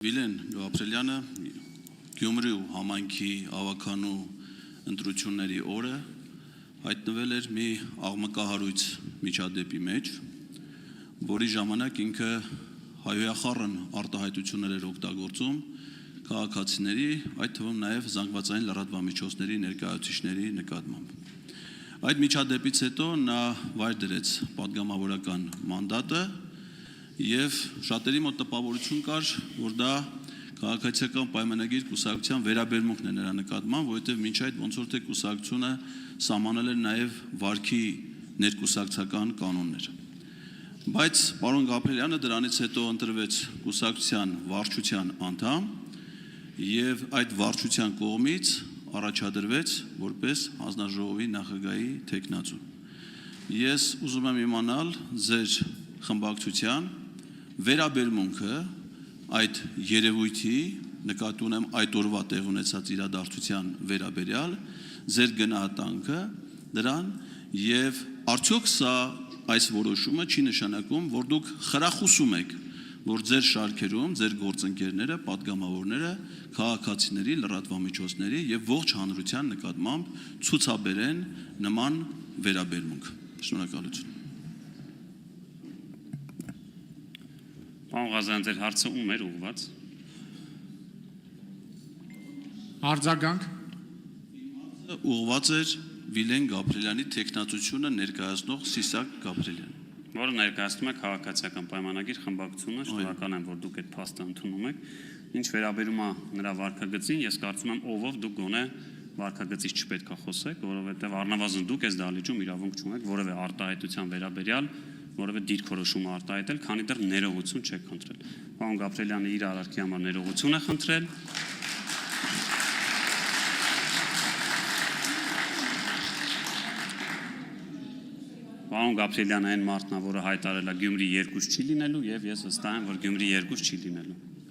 Վիլեն Գաբրելյանը Գյումրի ու համայնքի ավականու ընտրությունների օրը հայտնվել էր մի աղմկահարույց միջադեպի մեջ, որի ժամանակ ինքը հայոյախառն արտահայտություններ էր օգտագործում քաղաքացիների, այդ թվում նաև զանգվածային լրատվամիջոցների ներկայացուցիչների նկատմամբ։ Այդ միջադեպից հետո նա վայր դրեց պատգամավորական մանդատը եւ շատերի մոտ տպավորություն կար, որ դա քաղաքացիական պայմանագիր կուսակցության վերաբերմունքն է նրա նկատմամբ, որովհետեւ մինչ այդ ոնց որ թե կուսակցությունը սահմանել էր նաև վարքի ներկուսակցական կանոններ։ Բայց պարոն Գաբրելյանը դրանից հետո ընտրվեց կուսակցության վարչության անդամ եւ այդ վարչության կողմից առաջադրվեց որպես հանձնաժողովի նախագահի թեկնածու։ Ես ուզում եմ իմանալ ձեր խմբակցության վերաբերմունքը այդ երևույթի նկատի ունեմ այդ օրվա տեղ ունեցած իրադարձության վերաբերյալ ձեր գնահատանքը դրան եւ արդյոք սա այս որոշումը չի նշանակում, որ դուք խրախուսում եք, որ ձեր շարքերում ձեր գործընկերները, պատգամավորները քաղաքացիների, լրատվամիջոցների եւ ողջ հանրության նկատմամբ ցուցաբերեն նման վերաբերմունք։ Շնորհակալություն։ Պարոն Ղազարյան, ձեր հարցը ում էր ուղղված։ Արձագանք։ Ուղղված էր Վիլեն Գաբրելյանի տեխնացությունը ներկայացնող Սիսակ Գաբրելյան, որը ներկայացնում է քաղաքացիական պայմանագիր խմբակցությունը, շնորհակալ եմ, որ դուք այդ փաստը ընդունում եք։ Ինչ վերաբերում է նրա վարքագծին, ես կարծում եմ ով դուք գոնե վարքագծից չպետք է խոսեք, որովհետև առնվազն դուք այս դահլիճում իրավունք չունեք որևէ արտահայտության վերաբերյալ որևէ դիրքորոշում արտահայտել, քանի դեռ ներողություն չեք խնդրել։ Պարոն Գաբրելյանը իր արարքի համար ներողություն է խնդրել։ Պարոն Գաբրելյանը այն մարդն է, որը հայտարարել է Գյումրի 2 չի լինելու եւ ես վստահ եմ, որ Գյումրի 2 չի լինելու։